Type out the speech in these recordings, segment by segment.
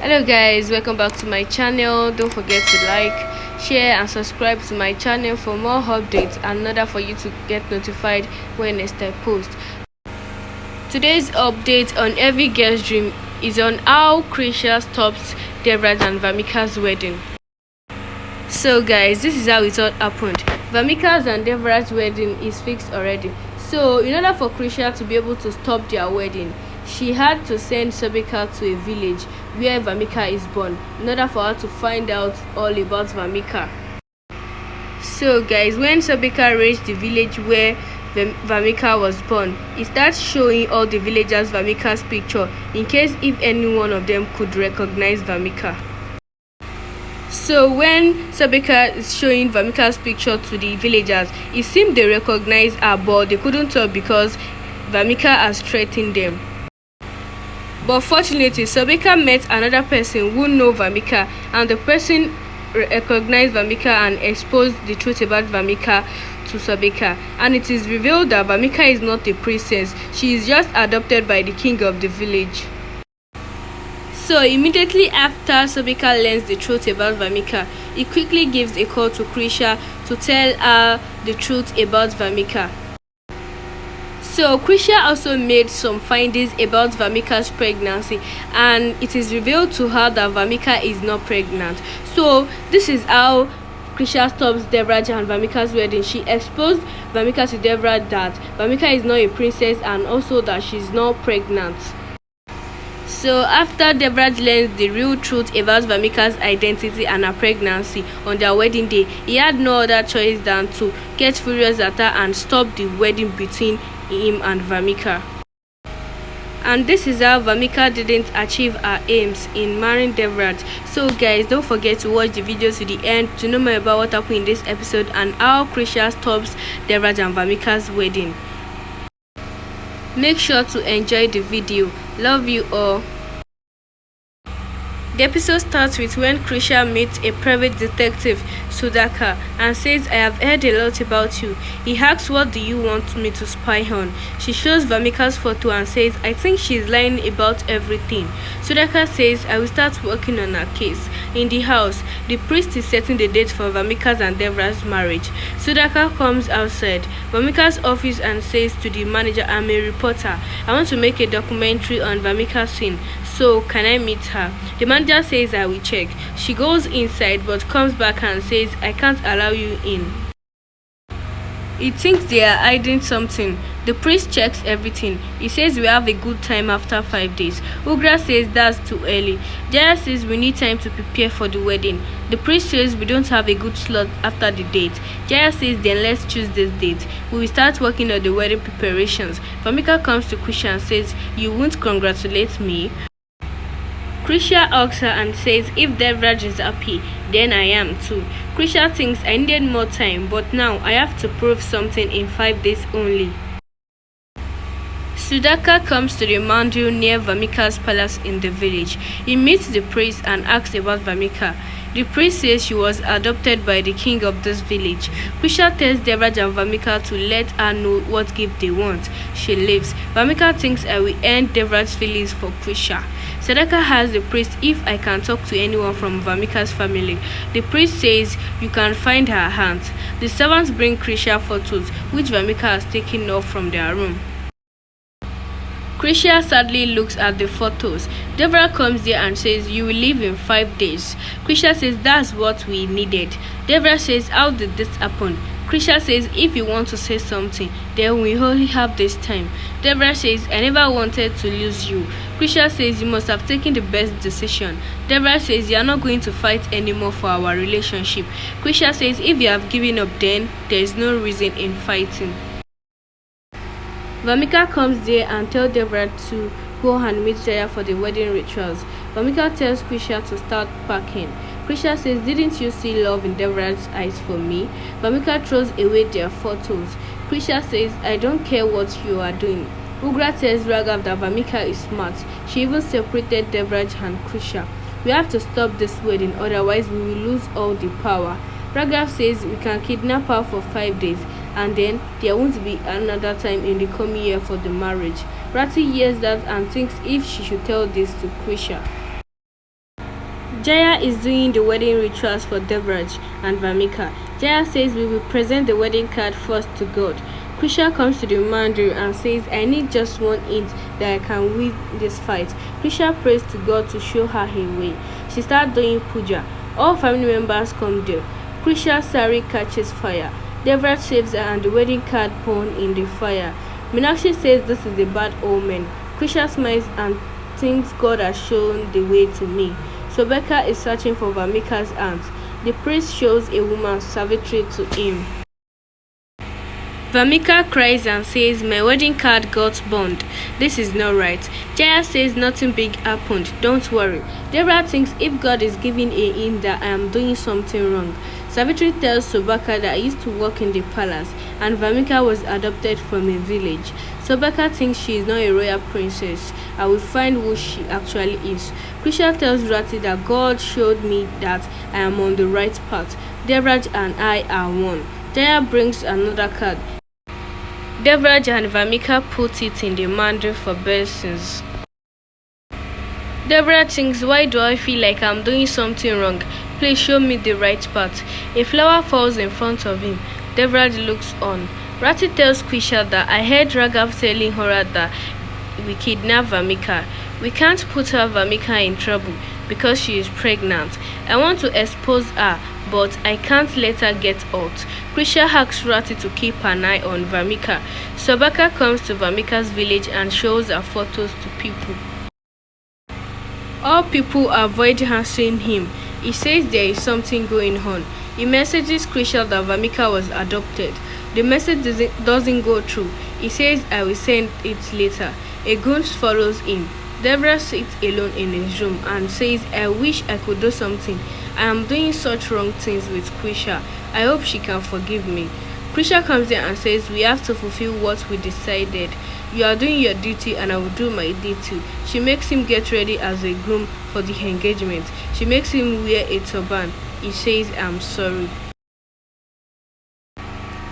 Hello guys, welcome back to my channel. Don't forget to like, share and subscribe to my channel for more updates and in order for you to get notified when next I post. Today's update on Every Girl's Dream is on how Krisha stops Devraj and Vamika's wedding. So guys, this is how it all happened. Vamika's and Devraj's wedding is fixed already. So in order for Krisha to be able to stop their wedding, she had to send Sobika to a village where Vamika is born in order for her to find out all about Vamika. So guys, when Sobika reached the village where Vamika was born, it starts showing all the villagers Vamika's picture in case if any one of them could recognize Vamika. So when Sobika is showing Vamika's picture to the villagers, it seemed they recognized her, but they couldn't tell because Vamika has threatened them. But fortunately, Sobika met another person who knew Vamika, and the person recognized Vamika and exposed the truth about Vamika to Sobika. And it is revealed that Vamika is not a princess, she is just adopted by the king of the village. So immediately after Sobika learns the truth about Vamika, he quickly gives a call to Krisha to tell her the truth about Vamika. So Krisha also made some findings about Vamika's pregnancy, and it is revealed to her that Vamika is not pregnant. So this is how Krisha stops Devraj and Vamika's wedding. She exposed Vamika to Devraj that Vamika is not a princess and also that she is not pregnant. So after Devraj learns the real truth about Vamika's identity and her pregnancy on their wedding day, he had no other choice than to get furious at her and stop the wedding between him and Vamika. And this is how Vamika didn't achieve her aims in marrying Devraj. So guys, don't forget to watch the video to the end to know more about what happened in this episode and how Krisha stops Devraj and Vamika's wedding. Make sure to enjoy the video. Love you all. The episode starts with when Krisha meets a private detective, Sudhakar, and says, "I have heard a lot about you." He asks, "What do you want me to spy on?" She shows Vamika's photo and says, "I think she's lying about everything." Sudhakar says, "I will start working on her case." In the house, the priest is setting the date for Vamika's and Devraj's marriage. Sudhakar comes outside Vamika's office and says to the manager, "I'm a reporter. I want to make a documentary on Vamika's scene. So can I meet her?" The manager says, "I will check." She goes inside but comes back and says, "I can't allow you in." He thinks they are hiding something. The priest checks everything. He says we have a good time after 5 days. Ugra says that's too early. Jaya says we need time to prepare for the wedding. The priest says we don't have a good slot after the date. Jaya says then let's choose this date. We will start working on the wedding preparations. Vamika comes to Krisha and says, "You won't congratulate me?" Krisha asks her and says if Devraj is happy, then I am too. Krisha thinks I needed more time, but now I have to prove something in 5 days only. Sudhakar comes to the mandil near Vamika's palace in the village. He meets the priest and asks about Vamika. The priest says she was adopted by the king of this village. Krisha tells Devraj and Vamika to let her know what gift they want. She leaves. Vamika thinks I will end Devraj's feelings for Krisha. Sudhakar asks the priest if I can talk to anyone from Vamika's family. The priest says you can find her aunt. The servants bring Krisha photos which Vamika has taken off from their room. Krisha sadly looks at the photos. Devraj comes there and says, "You will leave in 5 days." Krisha says, "That's what we needed." Devraj says, "How did this happen?" Krisha says, "If you want to say something, then we only have this time." Devraj says, "I never wanted to lose you." Krisha says, "You must have taken the best decision." Devraj says, "You are not going to fight anymore for our relationship." Krisha says, "If you have given up, then there is no reason in fighting." Vamika comes there and tells Devraj to go and meet Jaya for the wedding rituals. Vamika tells Krisha to start packing. Krisha says, "Didn't you see love in Devraj's eyes for me?" Vamika throws away their photos. Krisha says, "I don't care what you are doing." Ugra tells Raghav that Vamika is smart. She even separated Devraj and Krisha. "We have to stop this wedding, otherwise we will lose all the power." Raghav says we can kidnap her for 5 days and then there won't be another time in the coming year for the marriage. Rati hears that and thinks if she should tell this to Krisha. Jaya is doing the wedding rituals for Devraj and Vamika. Jaya says we will present the wedding card first to God. Krisha comes to the mandir and says, I need just one hint that I can win this fight. Krisha prays to God to show her a way. She starts doing puja. All family members come there. Krisha's sari catches fire. Devraj saves her and the wedding card burned in the fire. Meenakshi says this is a bad omen. Krisha smiles and thinks God has shown the way to me. Sobeka is searching for Vamika's aunt. The priest shows a woman Savitri to him. Vamika cries and says, my wedding card got burned. This is not right. Jaya says nothing big happened. Don't worry. Deborah thinks if God is giving a hint that I am doing something wrong. Savitri tells Sobeka that I used to work in the palace and Vamika was adopted from a village. Sobeka thinks she is not a royal princess. I will find who she actually is. Krisha tells Rati that God showed me that I am on the right path. Devraj and I are one. Jaya brings another card. Devraj and Vamika put it in the mandir for blessings. Devraj thinks, why do I feel like I'm doing something wrong? Please show me the right path. A flower falls in front of him. Devraj looks on. Rati tells Krisha that I heard Raghav telling her that we kidnapped Vamika. We can't put her Vamika in trouble because she is pregnant. I want to expose her, but I can't let her get out. Krisha asks Rati to keep an eye on Vamika. Sobeka comes to Vamika's village and shows her photos to people. All people avoid answering him. He says there is something going on. He messages Krisha that Vamika was adopted. The message doesn't go through. He says I will send it later. A ghost follows him. Deborah sits alone in his room and says, I wish I could do something. I am doing such wrong things with Krisha. I hope she can forgive me. Krisha comes in and says, we have to fulfill what we decided. You are doing your duty and I will do my duty. She makes him get ready as a groom for the engagement. She makes him wear a turban. He says, I'm sorry.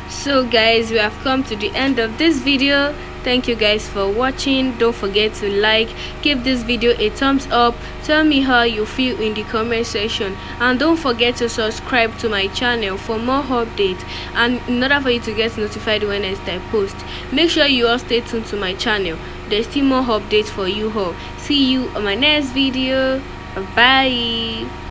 So guys, we have come to the end of this video. Thank you guys for watching. Don't forget to like, give this video a thumbs up, tell me how you feel in the comment section, and don't forget to subscribe to my channel for more updates and in order for you to get notified when I post. Make sure you all stay tuned to my channel. There's still more updates for you all. See you on my next video. Bye.